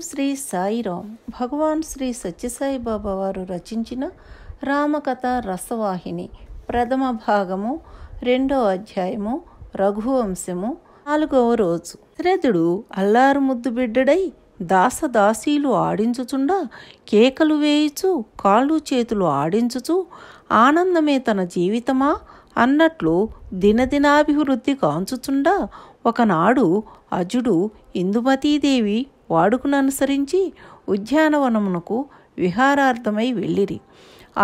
శ్రీ సాయిరాం. భగవాన్ శ్రీ సత్యసాయి బాబా వారు రచించిన రామకథ రసవాహిని ప్రథమ భాగము, 2వ అధ్యాయము, రఘువంశము, 4వ రోజు. దశరథుడు అల్లారు ముద్దు బిడ్డడై దాసదాసీలు ఆడించుచుండా కేకలు వేయుచు కాళ్ళు చేతులు ఆడించుచు ఆనందమే తన జీవితమా అన్నట్లు దినదినాభివృద్ధి కాంచుచుండా ఒకనాడు అజుడు ఇందుమతీదేవి వాడుకననుసరించి ఉద్యానవనమునకు విహారార్థమై వెళ్ళిరి.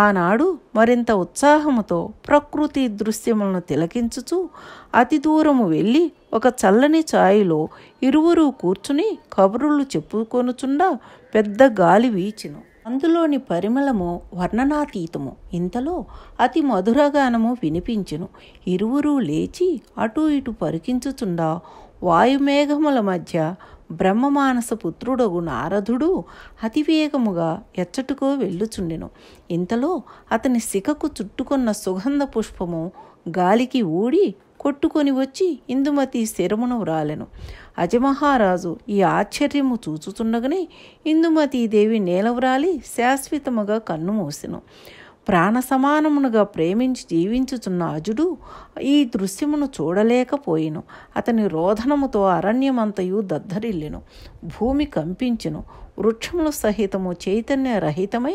ఆనాడు మరింత ఉత్సాహముతో ప్రకృతి దృశ్యములను తిలకించుచు అతి దూరము వెళ్ళి ఒక చల్లని ఛాయలో ఇరువురు కూర్చుని కబుర్లు చెప్పుకొనుచుండా పెద్ద గాలి వీచెను. అందులోని పరిమళము వర్ణనాతీతము. ఇంతలో అతి మధురగానము వినిపించెను. ఇరువురు లేచి అటు ఇటు పరికించుచుండా వాయుమేఘముల మధ్య బ్రహ్మమానస పుత్రుడగు నారదుడు అతివేగముగా ఎచ్చటుకో వెళ్ళుచుండెను. ఇంతలో అతని శిఖకు చుట్టుకొన్న సుగంధ పుష్పము గాలికి ఊడి కొట్టుకొని వచ్చి ఇందుమతి శిరమును వ్రాలెను. అజమహారాజు ఈ ఆశ్చర్యము చూచుచుండగానే ఇందుమతీదేవి నేలవ్రాలి శాశ్వతముగా కన్ను మూసెను. ప్రాణ సమానమునుగా ప్రేమించి జీవించుచున్న అజుడు ఈ దృశ్యమును చూడలేకపోయెను. అతని రోధనముతో అరణ్యమంతయు దద్దరిల్లెను. భూమి కంపించెను. వృక్షములు సహితము చైతన్య రహితమై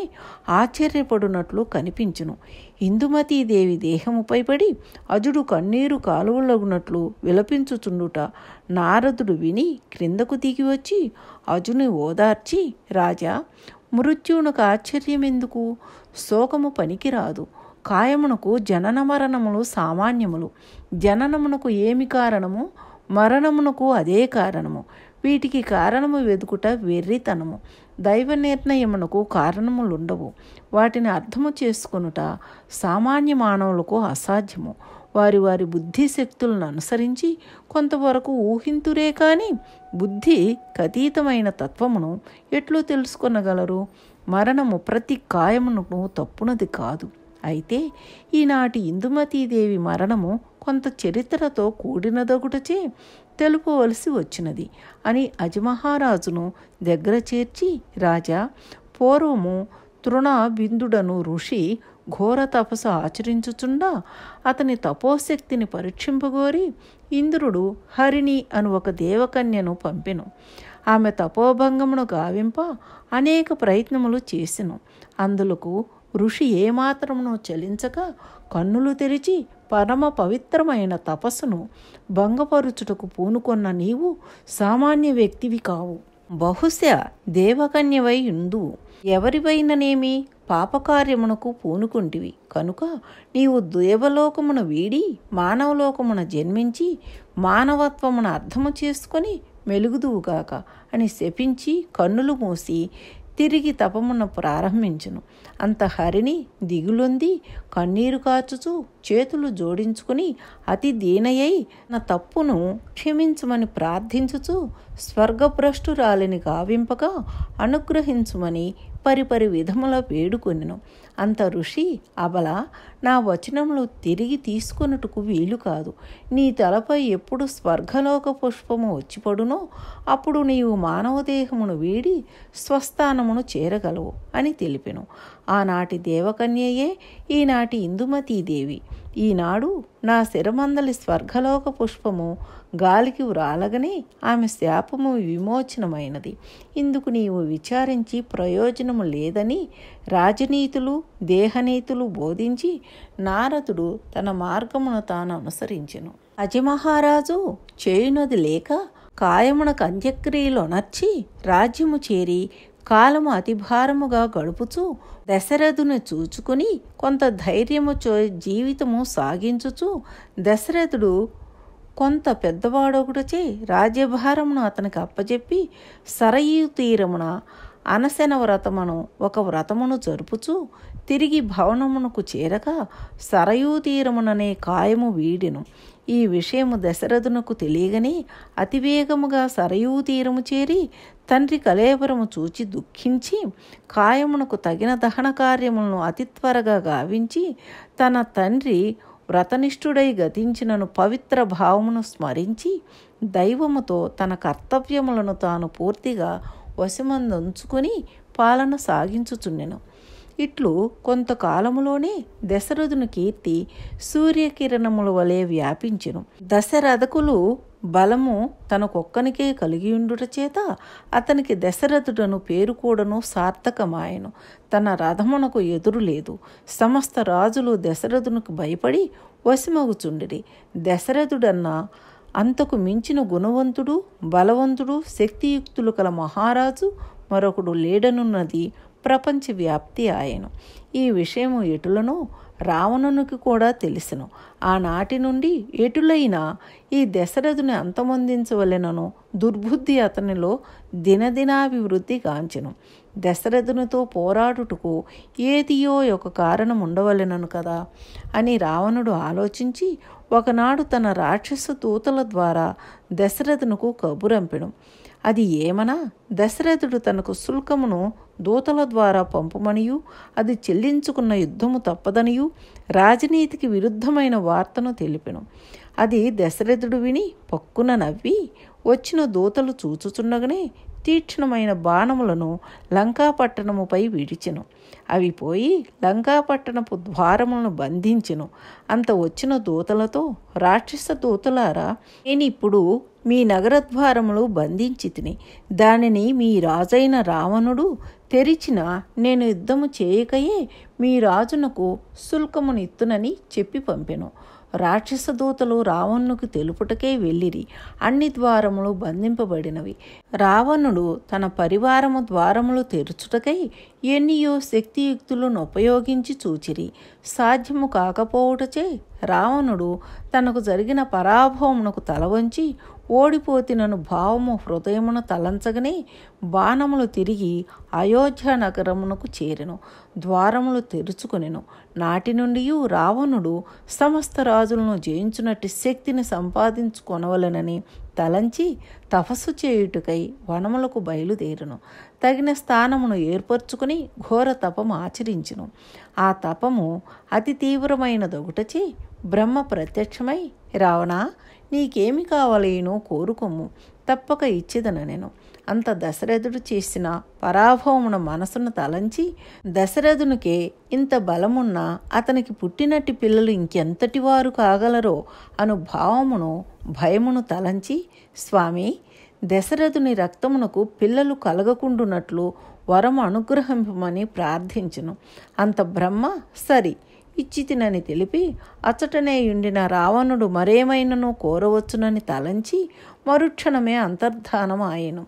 ఆశ్చర్యపడునట్లు కనిపించును. ఇందుమతీదేవి దేహముపై పడి అజుడు కన్నీరు కాలువలగునట్లు విలపించుచుండుట నారదుడు విని క్రిందకు దిగి వచ్చి అజుని ఓదార్చి, రాజా, మృత్యువునకు ఆశ్చర్యమెందుకు? శోకము పనికిరాదు. కాయమునకు జనన మరణములు సామాన్యములు. జననమునకు ఏమి కారణము, మరణమునకు అదే కారణము. వీటికి కారణము వెదుకుట వెర్రితనము. దైవ నిర్ణయమునకు కారణములుండవు. వాటిని అర్థము చేసుకొనుట సామాన్య మానవులకు అసాధ్యము. వారి వారి బుద్ధి శక్తులను అనుసరించి కొంతవరకు ఊహింతురే కానీ బుద్ధి కతీతమైన తత్వమును ఎట్లు తెలుసుకొనగలరు? మరణము ప్రతి కాయమునకు తప్పునది కాదు. అయితే ఈనాటి ఇందుమతీదేవి మరణము కొంత చరిత్రతో కూడినదొకటచే తెలుపవలసి వచ్చినది అని అజమహారాజును దగ్గర చేర్చి, రాజా, పూర్వము తృణ బిందుడను ఋషి ఘోర తపస్సు ఆచరించుచుండా అతని తపోశక్తిని పరీక్షింపగోరి ఇంద్రుడు హరిణి అను ఒక దేవకన్యను పంపెను. ఆమె తపోభంగమును గావింప అనేక ప్రయత్నములు చేసెను. అందులకు ఋషి ఏమాత్రమును చలించక కన్నులు తెరిచి పరమ పవిత్రమైన తపస్సును భంగపరుచుటకు పూనుకొన్న నీవు సామాన్య వ్యక్తివి కావు. బహుశా దేవకన్యవై ఉండు. ఎవరివైననేమి పాపకార్యమునకు పూనుకుంటివి కనుక నీవు దేవలోకమును వీడి మానవలోకమున జన్మించి మానవత్వమును అర్థము చేసుకొని మెలుగుదువుగాక అని శపించి కన్నులు మూసి తిరిగి తపమును ప్రారంభించును. అంత హరిని దిగులొంది కన్నీరు కాచుచూ చేతులు జోడించుకుని అతి దీనయ్యై నా తప్పును క్షమించమని ప్రార్థించుచు స్వర్గభ్రష్టురాలిని గావింపగా అనుగ్రహించుమని పరిపరి విధముల వేడుకొనెను. అంత ఋషి, అబల, నా వచనములు తిరిగి తీసుకొనుటకు వీలు కాదు. నీ తలపై ఎప్పుడు స్వర్గలోక పుష్పము వచ్చిపడునో అప్పుడు నీవు మానవదేహమును వీడి స్వస్థానమును చేరగలవు అని తెలిపెను. ఆనాటి దేవకన్యయే ఈనాటి ఇందుమతీదేవి. ఈనాడు నా శిరమందలి స్వర్గలోక పుష్పము గాలికి వ్రాలగనే ఆమె శాపము విమోచనమైనది. ఇందుకు నీవు విచారించి ప్రయోజనము లేదని రాజనీతులు దేహనీతులు బోధించి నారదుడు తన మార్గమును తాను అనుసరించెను. అజమహారాజు చేయునది లేక కాయమునకు అంత్యక్రియలు అనర్చి రాజ్యము చేరి కాలము అతిభారముగా గడుపుచూ దశరథుని చూచుకుని కొంత ధైర్యము జీవితము సాగించుచు దశరథుడు కొంత పెద్దవాడొకటచే రాజ్యభారమును అతనికి అప్పచెప్పి సరయూ తీరమున అనశన వ్రతమును ఒక వ్రతమును జరుపుచు తిరిగి భవనమునకు చేరక సరయూ తీరముననే కాయము వీడెను. ఈ విషయము దశరథునకు తెలియగనే అతివేగముగా సరయూ తీరము చేరి తండ్రి కళేబరము చూచి దుఃఖించి కాయమునకు తగిన దహన కార్యములను అతి త్వరగా గావించి తన తండ్రి వ్రతనిష్ఠుడై గతించినను పవిత్ర భావమును స్మరించి దైవముతో తన కర్తవ్యములను తాను పూర్తిగా వశమందుంచుకొని పాలన సాగించుచుండెను. ఇట్లు కొంతకాలములోనే దశరథుని కీర్తి సూర్యకిరణముల వలె వ్యాపించెను. దశరథకులు బలము తనకొక్కనికే కలిగియుండుట చేత అతనికి దశరథుడను పేరు కూడాను సార్థకమాయెను. తన రథమునకు ఎదురు లేదు. సమస్త రాజులు దశరథునికి భయపడి వశమగుచుండిరి. దశరథుడన్న అంతకు మించిన గుణవంతుడు, బలవంతుడు, శక్తియుక్తులు కల మహారాజు మరొకడు లేడనున్నది ప్రపంచవ్యాప్తి ఆయను. ఈ విషయము ఎటులనో రావణునికి కూడా తెలిసెను. ఆనాటి నుండి ఎటులైనా ఈ దశరథుని అంతమొందించవలెనను దుర్బుద్ధి అతనిలో దినదినాభివృద్ధి గాంచెను. దశరథునితో పోరాడుటకు ఏదియో ఒక కారణం ఉండవలెనను కదా అని రావణుడు ఆలోచించి ఒకనాడు తన రాక్షస దూతల ద్వారా దశరథునకు కబురంపెను. అది ఏమనా దశరథుడు తనకు శుల్కమును దూతల ద్వారా పంపుమనియు అది చెల్లించుకున్న యుద్ధము తప్పదనియు రాజనీతికి విరుద్ధమైన వార్తను తెలిపెను. అది దశరథుడు విని పక్కున నవ్వి వచ్చిన దూతలు చూచుచుండగానే తీక్ష్ణమైన బాణములను లంకాపట్టణముపై విడిచెను. అవి పోయి లంకాపట్టణపు ద్వారములను బంధించెను. అంత వచ్చిన దూతలతో, రాక్షస దూతలారా, నేనిప్పుడు మీ నగరద్వారములు బంధించి తిని దానిని మీ రాజైన రావణుడు తెరిచిన నేను యుద్ధము చేయకయే మీ రాజునకు శుల్కమునిత్తునని చెప్పి పంపెను. రాక్షస దూతలు రావణునికి తెలుపుటకే వెళ్ళిరి. అన్ని ద్వారములు బంధింపబడినవి. రావణుడు తన పరివారము ద్వారములు తెరుచుటకై ఎన్నియో శక్తియుక్తులను ఉపయోగించి చూచిరి. సాధ్యము కాకపోవుటచే రావణుడు తనకు జరిగిన పరాభవమునకు తలవంచి ఓడిపోతినను భావము హృదయమును తలంచగనే బాణములు తిరిగి అయోధ్య నగరమునకు చేరెను. ద్వారములు తెరుచుకొనెను. నాటి నుండి రావణుడు సమస్త రాజులను జయించునట్టి శక్తిని సంపాదించుకొనవలెనని తలంచి తపస్సు చేయుటకై వనములకు బయలుదేరును. తగిన స్థానమును ఏర్పరచుకుని ఘోర తపము ఆచరించును. ఆ తపము అతి తీవ్రమైన దొగుటచే బ్రహ్మ ప్రత్యక్షమై, రావణా, నీకేమి కావాలేనో కోరుకొమ్ము, తప్పక ఇచ్చేదనెను. అంత దశరథుడు చేసిన పరాభవమున మనసును తలంచి, దశరథునికే ఇంత బలమున్నా అతనికి పుట్టినట్టి పిల్లలు ఇంకెంతటి వారు కాగలరో అను భావమును భయమును తలంచి, స్వామి, దశరథుని రక్తమునకు పిల్లలు కలగకుండునట్లు వరము అనుగ్రహింపమని ప్రార్థించును. అంత బ్రహ్మ సరి ఇచ్చితినని తెలిపి అచ్చటనే ఉండిన రావణుడు మరేమైనను కోరవచ్చునని తలంచి మరుక్షణమే అంతర్ధానం ఆయను.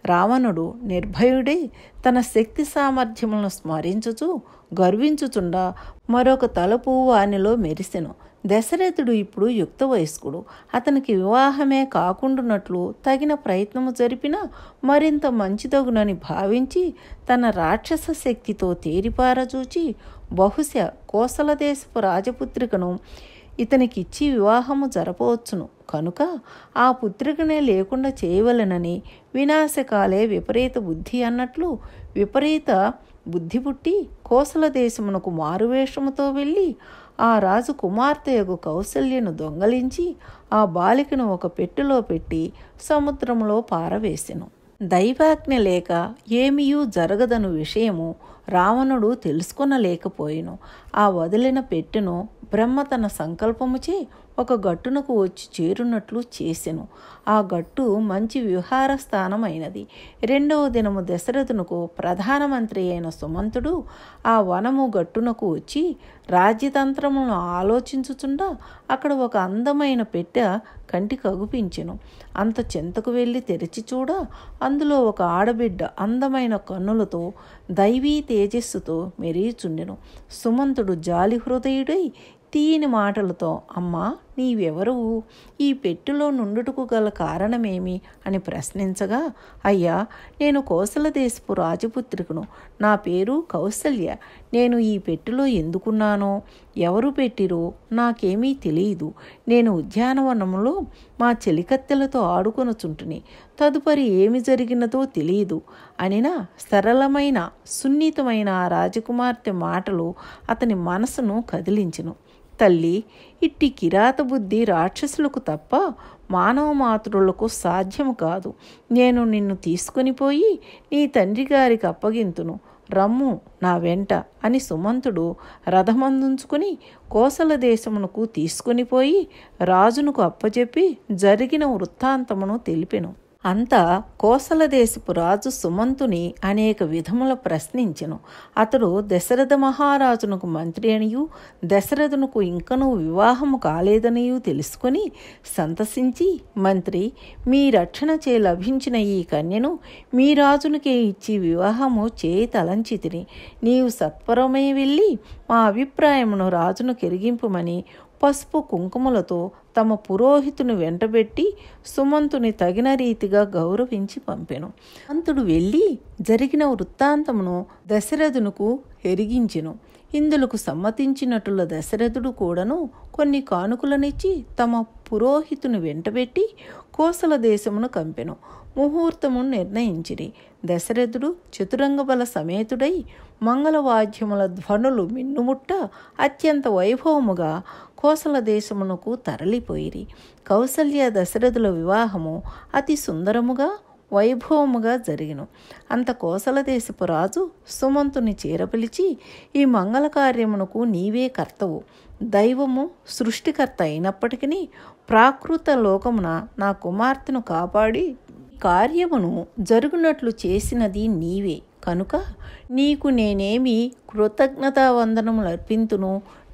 రావణుడు నిర్భయుడై తన శక్తి సామర్థ్యములను స్మరించుచు గర్వించుచుండా మరొక తలుపు వానిలో మెరిసెను. దశరథుడు ఇప్పుడు యుక్త వయస్కుడు. అతనికి వివాహమే కాకుండానట్లు తగిన ప్రయత్నము జరిపినా మరింత మంచిదగునని భావించి తన రాక్షస శక్తితో తేరిపారచూచి బహుశా కోసల దేశపు రాజపుత్రికను ఇతనికిచ్చి వివాహము జరపవచ్చును కనుక ఆ పుత్రికనే లేకుండా చేయవలెనని వినాశకాలే విపరీత బుద్ధి అన్నట్లు విపరీత బుద్ధి పుట్టి కోసల దేశమునకు మారువేషముతో వెళ్ళి ఆ రాజు కుమార్తెయగు కౌసల్యను దొంగలించి ఆ బాలికను ఒక పెట్టెలో పెట్టి సముద్రంలో పారవేసెను. దైవాజ్ఞ లేక ఏమీయూ జరగదను విషయము రావణుడు తెలుసుకొనలేకపోయెను. ఆ వదిలిన పెట్టెను బ్రహ్మ తన సంకల్పముచే ఒక గట్టునకు వచ్చి చేరున్నట్లు చేసెను. ఆ గట్టు మంచి విహార స్థానమైనది. రెండవ దినము దశరథునకు ప్రధానమంత్రి అయిన సుమంతుడు ఆ వనము గట్టునకు వచ్చి రాజ్యతంత్రములను ఆలోచించుచుండా అక్కడ ఒక అందమైన పెట్టె కంటికి అగుపించెను. అంత చెంతకు వెళ్ళి తెరిచి చూడ అందులో ఒక ఆడబిడ్డ అందమైన కన్నులతో దైవీ తేజస్సుతో మెరియుచుండెను. సుమంతుడు జాలి హృదయుడై తీయని మాటలతో, అమ్మా, నీవెవరువు? ఈ పెట్టెలో నుండుటకు గల కారణమేమి అని ప్రశ్నించగా, అయ్యా, నేను కోసల దేశపు రాజపుత్రికను. నా పేరు కౌసల్య. నేను ఈ పెట్టెలో ఎందుకున్నానో ఎవరు పెట్టిరో నాకేమీ తెలియదు. నేను ఉద్యానవనంలో మా చెలికత్తెలతో ఆడుకొనుచుంటుని. తదుపరి ఏమి జరిగినదో తెలియదు అనిన సరళమైన సున్నితమైన ఆ రాజకుమార్తె మాటలు అతని మనసును కదిలించెను. తల్లి, ఇట్టి కిరాత బుద్ధి రాక్షసులకు తప్ప మానవ మాతృలకు సాధ్యము కాదు. నేను నిన్ను తీసుకుని పోయి నీ తండ్రి గారికి అప్పగింతును, రమ్ము నా వెంట అని సుమంతుడు రథమందుంచుకుని కోసల దేశమునకు తీసుకుని పోయి రాజునకు అప్పచెప్పి జరిగిన వృత్తాంతమును తెలిపెను. అంతా కోసల దేశపు రాజు సుమంతుని అనేక విధముల ప్రశ్నించెను. అతడు దశరథ మహారాజునకు మంత్రి అనియు దశరథునకు ఇంకనూ వివాహము కాలేదనియు తెలుసుకొని సంతసించి, మంత్రి, మీ రక్షణ చే లభించిన ఈ కన్యను మీ రాజునికే ఇచ్చి వివాహము చేయి తలంచితిని. నీవు సత్వరమే వెళ్ళి మా అభిప్రాయమును రాజును కెరిగింపుమని పసుపు కుంకుమలతో తమ పురోహితుని వెంటబెట్టి సుమంతుని తగిన రీతిగా గౌరవించి పంపెను. సుమంతుడు వెళ్ళి జరిగిన వృత్తాంతమును దశరథునకు ఎరిగించెను. ఇందులకు సమ్మతించినట్లుల దశరథుడు కూడాను కొన్ని కానుకలనిచ్చి తమ పురోహితుని వెంటబెట్టి కోసల దేశమును కంపెను. ముహూర్తమును నిర్ణయించిరి. దశరథుడు చతురంగబల సమేతుడై మంగళవాద్యముల ధ్వనులు మిన్నుముట్ట అత్యంత వైభవముగా కోసల దేశమునకు తరలిపోయిరి. కౌసల్య దశరథుల వివాహము అతి సుందరముగా వైభవముగా జరిగిను. అంత కోసల దేశపు రాజు సుమంతుని చేరపిలిచి, ఈ మంగళ కార్యమునకు నీవే కర్తవు. దైవము సృష్టికర్త అయినప్పటికీ ప్రాకృత లోకమున నా కుమార్తెను కాపాడి కార్యమును జరుగునట్లు చేసినది నీవే కనుక నీకు నేనేమి కృతజ్ఞతావందనములు అర్పింతును.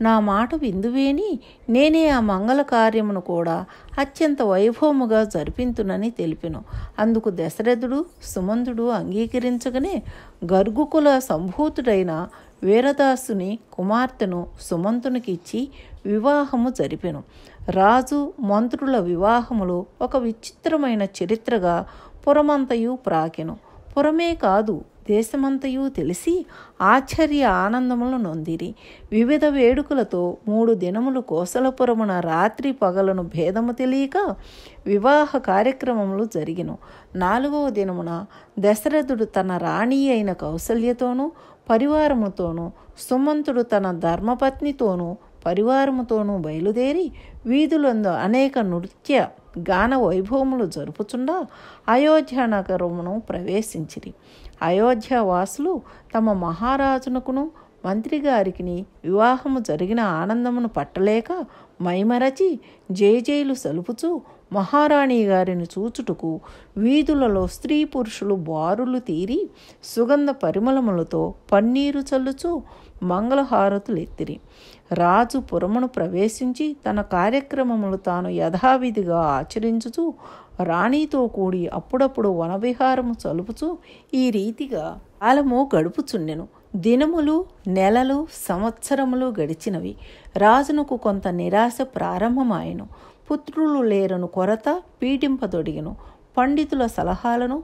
నా మాట విందువేని నేనే ఆ మంగళ కార్యమును కూడా అత్యంత వైభవముగా జరిపింతునని తెలిపెను. అందుకు దశరథుడు సుమంతుడు అంగీకరించగానే గర్గుకుల సంభూతుడైన వీరదాసుని కుమార్తెను సుమంతునికిచ్చి వివాహము జరిపెను. రాజు మంత్రుల వివాహములు ఒక విచిత్రమైన చరిత్రగా పురమంతయు ప్రాకెను. పురమే కాదు, దేశమంతయు తెలిసి ఆశ్చర్య ఆనందములు నొందిరి. వివిధ వేడుకలతో 3 దినములు కోసలపురమున రాత్రి పగలను భేదము తెలియక వివాహ కార్యక్రమములు జరిగిను. 4వ దినమున దశరథుడు తన రాణి అయిన కౌసల్యతోనూ పరివారముతోనూ, సుమంతుడు తన ధర్మపత్నితోనూ పరివారముతోనూ బయలుదేరి వీధులందు అనేక నృత్య గాన వైభవములు జరుపుచుండా అయోధ్య నగరమును ప్రవేశించిరి. అయోధ్యవాసులు తమ మహారాజునకును మంత్రి గారికి వివాహము జరిగిన ఆనందమును పట్టలేక మైమరచి జయజయులు సలుపుచూ మహారాణి గారిని చూచుటకు వీధులలో స్త్రీ పురుషులు బారులు తీరి సుగంధ పరిమళములతో పన్నీరు చల్లుచూ మంగళహారతులెత్తిరి. రాజు పురమును ప్రవేశించి తన కార్యక్రమములు తాను యథావిధిగా ఆచరించుచూ రాణితో కూడి అప్పుడప్పుడు వనవిహారము చలుపుచూ ఈ రీతిగా కాలము గడుపుచుండెను. దినములు, నెలలు, సంవత్సరములు గడిచినవి. రాజునకు కొంత నిరాశ ప్రారంభమాయెను. పుత్రులు లేరను కొరత పీడింపదొడిగెను. పండితుల సలహాలను,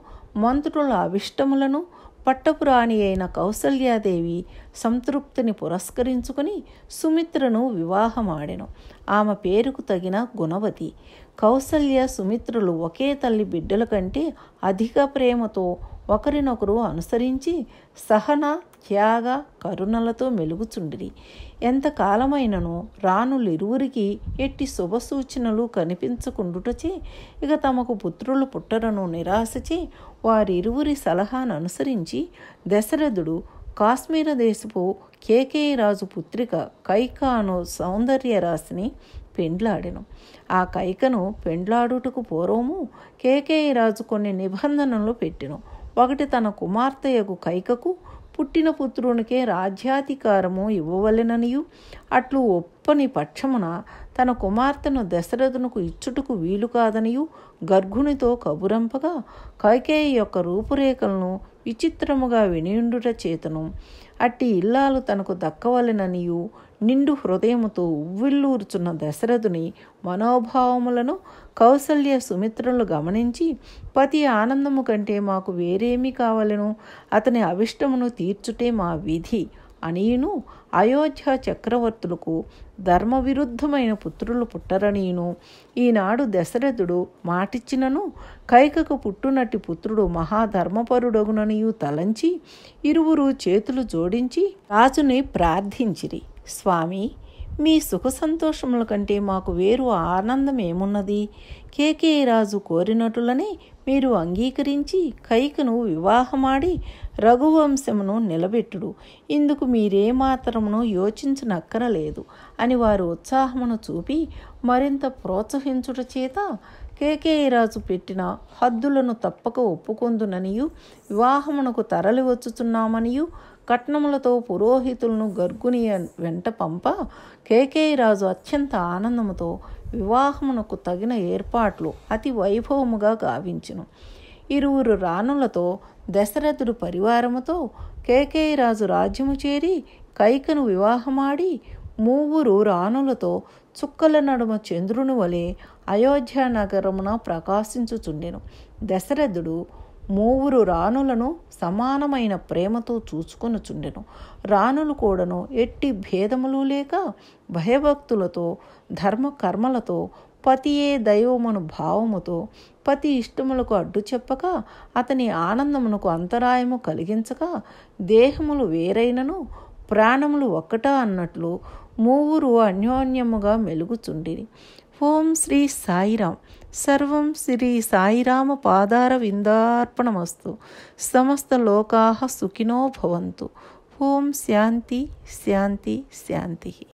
మంత్రుల అభిష్టములను పట్టపురాణి అయిన కౌసల్యాదేవి సంతృప్తిని పురస్కరించుకుని సుమిత్రను వివాహమాడెను. ఆమె పేరుకు తగిన గుణవతి. కౌసల్య సుమిత్రులు ఒకే తల్లి బిడ్డల కంటే అధిక ప్రేమతో ఒకరినొకరు అనుసరించి సహన, త్యాగ, కరుణలతో మెలుగుచుండిరి. ఎంతకాలమైనను రాణులిరువురికి ఎట్టి శుభసూచనలు కనిపించకుండుటచే ఇక తమకు పుత్రులు పుట్టరను నిరాశచే వారిరువురి సలహాను అనుసరించి దశరథుడు కాశ్మీర దేశపు కేకేయి రాజు పుత్రిక కైకాను సౌందర్య రాశిని పెండ్లాడెను. ఆ కైకను పెండ్లాడుటకు పూర్వము కేకేయి రాజు కొన్ని నిబంధనలు పెట్టెను. ఒకటి, తన కుమార్తెయగు కైకకు పుట్టిన పుత్రునికే రాజ్యాధికారము ఇవ్వవలెననియు, అట్లు ఒప్పని పక్షమున తన కుమార్తెను దశరథునకు ఇచ్చుటకు వీలు కాదనియు గర్గునితో కబురంపగా కైకేయి యొక్క రూపురేఖలను విచిత్రముగా వినియుండుట చేతను అట్టి ఇల్లాలు తనకు దక్కవలెననియు నిండు హృదయముతో ఉవ్విల్లూర్చున్న దశరథుని మనోభావములను కౌసల్య సుమిత్రలు గమనించి, పతి ఆనందము కంటే మాకు వేరేమీ కావలెను, అతని అభిష్టమును తీర్చుటే మా విధి అనియును, అయోధ్య చక్రవర్తులకు ధర్మవిరుద్ధమైన పుత్రులు పుట్టరనియును, ఈనాడు దశరథుడు మాటిచ్చినను కైకకు పుట్టునట్టి పుత్రుడు మహాధర్మపరుడగుననియు తలంచి ఇరువురు చేతులు జోడించి రాజుని ప్రార్థించిరి. స్వామి, మీ సుఖ సంతోషముల కంటే మాకు వేరు ఆనందం ఏమున్నది? కేకేయ రాజు కోరినట్లునే మీరు అంగీకరించి కైకను వివాహమాడి రఘువంశమును నిలబెట్టుడు. ఇందుకు మీరేమాత్రమును యోచించనక్కరలేదు అని వారు ఉత్సాహమును చూపి మరింత ప్రోత్సహించుట చేత కేకేయరాజు పెట్టిన హద్దులను తప్పక ఒప్పుకొందుననియు, వివాహమునకు తరలి వచ్చుచున్నామనియు కట్నములతో పురోహితులను గర్గుని వెంట పంప కేకేయరాజు అత్యంత ఆనందముతో వివాహమునకు తగిన ఏర్పాట్లు అతి వైభవముగా గావించును. ఇరువురు రాణులతో దశరథుడు పరివారముతో కేకేయరాజు రాజ్యము చేరి కైకను వివాహమాడి మూవురు రాణులతో చుక్కల నడుమ చంద్రుని వలె అయోధ్య నగరమున ప్రకాశించుచుండెను. దశరథుడు మూవురు రాణులను సమానమైన ప్రేమతో చూచుకొనుచుండెను. రాణులు కూడాను ఎట్టి భేదములు లేక భయభక్తులతో ధర్మకర్మలతో పతియే దైవమును భావముతో పతి ఇష్టములకు అడ్డు చెప్పక అతని ఆనందమునకు అంతరాయము కలిగించక దేహములు వేరైనను ప్రాణములు ఒక్కటా అన్నట్లు మూవురు అన్యోన్యముగా మెలుగుచుండిరి. ఓం శ్రీ సాయిరాం. సర్వం శ్రీ సాయిరామ పాదార విందార్పణమస్తు. సమస్త లోకాః సుఖినో భవంతు. ఓం శాంతి శాంతి శాంతి.